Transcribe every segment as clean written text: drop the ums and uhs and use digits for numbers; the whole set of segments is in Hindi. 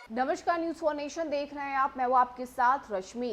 नमस्कार, न्यूज फॉर नेशन देख रहे हैं आप। मैं हूं आपके साथ रश्मि।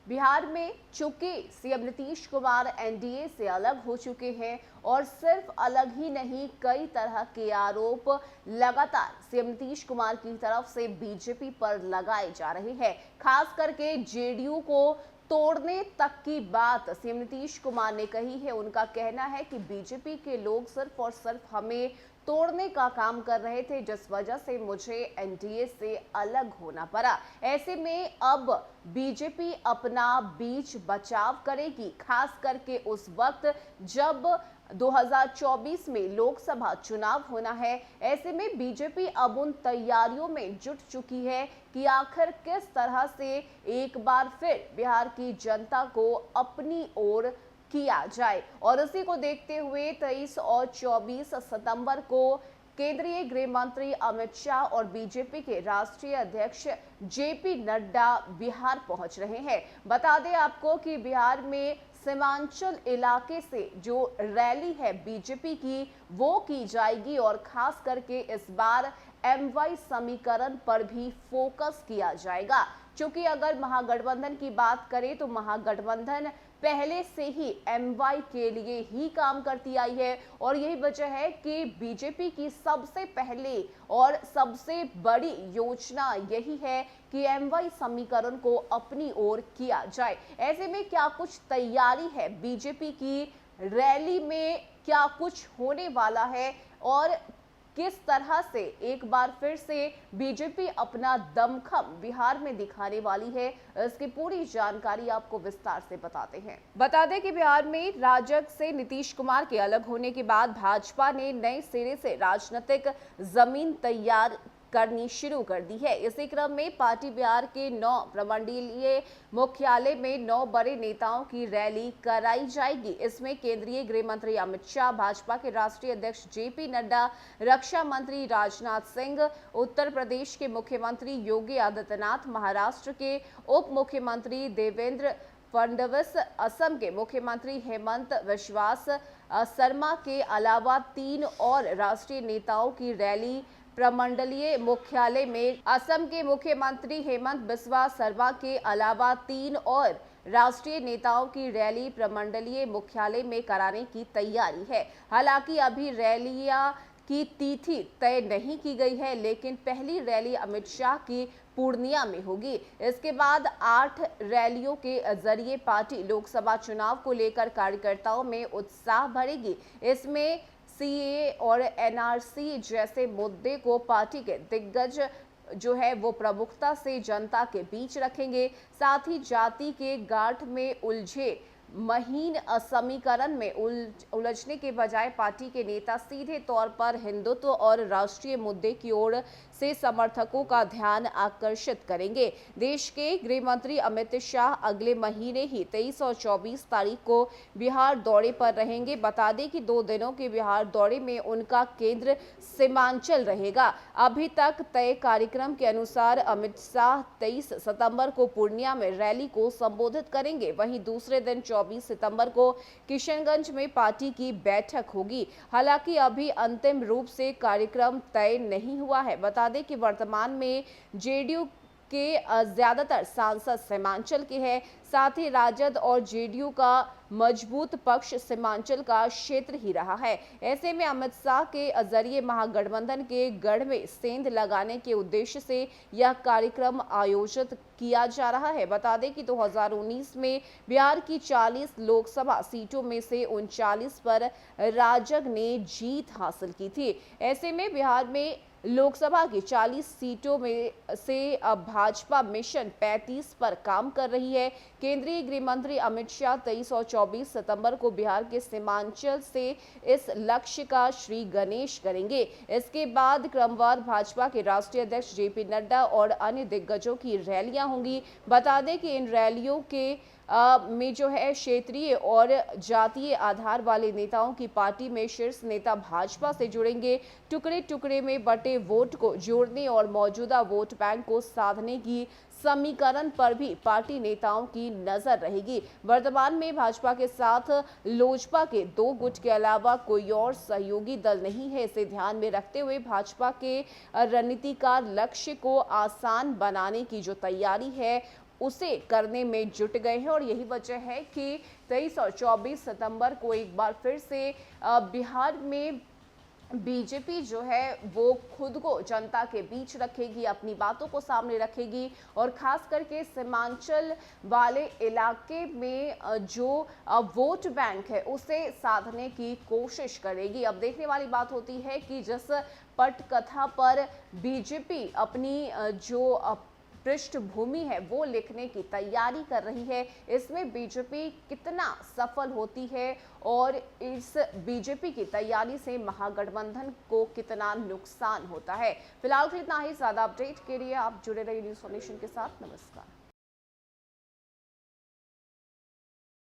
बिहार में चूंकि सीएम नीतीश कुमार एनडीए से अलग हो चुके हैं और सिर्फ अलग ही नहीं, कई तरह के आरोप लगातार सीएम नीतीश कुमार की तरफ से बीजेपी पर लगाए जा रहे हैं। खास करके जेडीयू को तोड़ने तक की बात सीएम नीतीश कुमार ने कही है। उनका कहना है कि बीजेपी के लोग सिर्फ और सिर्फ हमें तोड़ने का काम कर रहे थे, जिस वजह से मुझे एनडीए से अलग होना पड़ा। ऐसे में अब बीजेपी अपना बीच बचाव करेगी, खास करके उस वक्त जब 2024 में लोकसभा चुनाव होना है। ऐसे में बीजेपी अब उन तैयारियों में जुट चुकी है कि आखिर किस तरह से एक बार फिर बिहार की जनता को अपनी ओर किया जाए। और इसी को देखते हुए 23 और 24 सितंबर को केंद्रीय गृह मंत्री अमित शाह और बीजेपी के राष्ट्रीय अध्यक्ष जेपी नड्डा बिहार पहुंच रहे हैं। बता दें आपको कि बिहार में सीमांचल इलाके से जो रैली है बीजेपी की, वो की जाएगी और खास करके इस बार एमवाई समीकरण पर भी फोकस किया जाएगा। क्योंकि अगर महागठबंधन की बात करें तो महागठबंधन पहले से ही एमवाई के लिए ही काम करती आई है और यही वजह है कि बीजेपी की सबसे पहले और सबसे बड़ी योजना यही है कि एमवाई समीकरण को अपनी ओर किया जाए। ऐसे में क्या कुछ तैयारी है बीजेपी की, रैली में क्या कुछ होने वाला है और किस तरह से एक बार फिर से बीजेपी अपना दमखम बिहार में दिखाने वाली है, इसकी पूरी जानकारी आपको विस्तार से बताते हैं। बता दें कि बिहार में राजग से नीतीश कुमार के अलग होने के बाद भाजपा ने नए सिरे से राजनीतिक जमीन तैयार करनी शुरू कर दी है। इसी क्रम में पार्टी बिहार के 9 प्रमंडलीय मुख्यालय में 9 बड़े नेताओं की रैली कराई जाएगी। इसमें केंद्रीय गृह मंत्री अमित शाह, भाजपा के राष्ट्रीय अध्यक्ष जेपी नड्डा, रक्षा मंत्री राजनाथ सिंह, उत्तर प्रदेश के मुख्यमंत्री योगी आदित्यनाथ, महाराष्ट्र के उप मुख्यमंत्री देवेंद्र फडणवीस, असम के मुख्यमंत्री हेमंत विश्वास शर्मा के अलावा 3 और राष्ट्रीय नेताओं की रैली प्रमंडलीय मुख्यालय में असम के मुख्यमंत्री हेमंत बिस्वा शर्मा के अलावा 3 और राष्ट्रीय नेताओं की रैली प्रमंडलीय मुख्यालय में कराने की तैयारी है। हालांकि अभी रैलियां की तिथि तय नहीं की गई है, लेकिन पहली रैली अमित शाह की पूर्णिया में होगी। इसके बाद 8 रैलियों के जरिए पार्टी लोकसभा चुनाव को लेकर कार्यकर्ताओं में उत्साह भरेगी। इसमें सीए और एनआरसी जैसे मुद्दे को पार्टी के दिग्गज जो है वो प्रमुखता से जनता के बीच रखेंगे। साथ ही जाति के गांठ में उलझे महीन समीकरण में उलझने के बजाय पार्टी के नेता सीधे तौर पर हिंदुत्व और राष्ट्रीय मुद्दे की ओर से समर्थकों का ध्यान आकर्षित करेंगे। देश के गृह मंत्री अमित शाह अगले महीने ही 23 और 24 तारीख को बिहार दौरे पर रहेंगे। बता दें कि 2 दिनों के बिहार दौरे में उनका केंद्र सीमांचल रहेगा। अभी तक तय कार्यक्रम के अनुसार अमित शाह 23 सितंबर को पूर्णिया में रैली को संबोधित करेंगे। वहीं दूसरे दिन 24 सितंबर को किशनगंज में पार्टी की बैठक होगी। हालांकि अभी अंतिम रूप से कार्यक्रम तय नहीं हुआ है। बता दें कि वर्तमान में जेडीयू के ज्यादातर सांसद सीमांचल के हैं। साथ ही राजद और जेडीयू का मजबूत पक्ष सीमांचल का क्षेत्र ही रहा है। ऐसे में अमित शाह के जरिए महागठबंधन के गढ़ में सेंध लगाने के उद्देश्य से यह कार्यक्रम आयोजित किया जा रहा है। बता दें कि 2019 में बिहार की 40 लोकसभा सीटों में से 39 पर राजग ने जीत हासिल की थी। ऐसे में बिहार में लोकसभा की 40 सीटों में से अब भाजपा मिशन 35 पर काम कर रही है। केंद्रीय गृह मंत्री अमित शाह 23 और 24 सितंबर को बिहार के सीमांचल से इस लक्ष्य का श्री गणेश करेंगे। इसके बाद क्रमवार भाजपा के राष्ट्रीय अध्यक्ष जेपी नड्डा और अन्य दिग्गजों की रैलियां होंगी। बता दें कि इन रैलियों के में जो है क्षेत्रीय और जातीय आधार वाले नेताओं की पार्टी में शीर्ष नेता भाजपा से जुड़ेंगे। टुकड़े टुकड़े में बटे वोट को जोड़ने और मौजूदा वोट बैंक को साधने की समीकरण पर भी पार्टी नेताओं की नजर रहेगी। वर्तमान में भाजपा के साथ लोजपा के 2 गुट के अलावा कोई और सहयोगी दल नहीं है। इसे ध्यान में रखते हुए भाजपा के रणनीतिकार लक्ष्य को आसान बनाने की जो तैयारी है उसे करने में जुट गए हैं और यही वजह है कि 23 और 24 सितंबर को एक बार फिर से बिहार में बीजेपी जो है वो खुद को जनता के बीच रखेगी, अपनी बातों को सामने रखेगी और खास करके सीमांचल वाले इलाके में जो वोट बैंक है उसे साधने की कोशिश करेगी। अब देखने वाली बात होती है कि जिस पटकथा पर बीजेपी अपनी जो पृष्ठभूमि है वो लिखने की तैयारी कर रही है, इसमें बीजेपी कितना सफल होती है और इस बीजेपी की तैयारी से महागठबंधन को कितना नुकसान होता है। फिलहाल इतना ही। ज्यादा अपडेट के लिए आप जुड़े रहिए न्यूज़ नेशन के साथ। नमस्कार।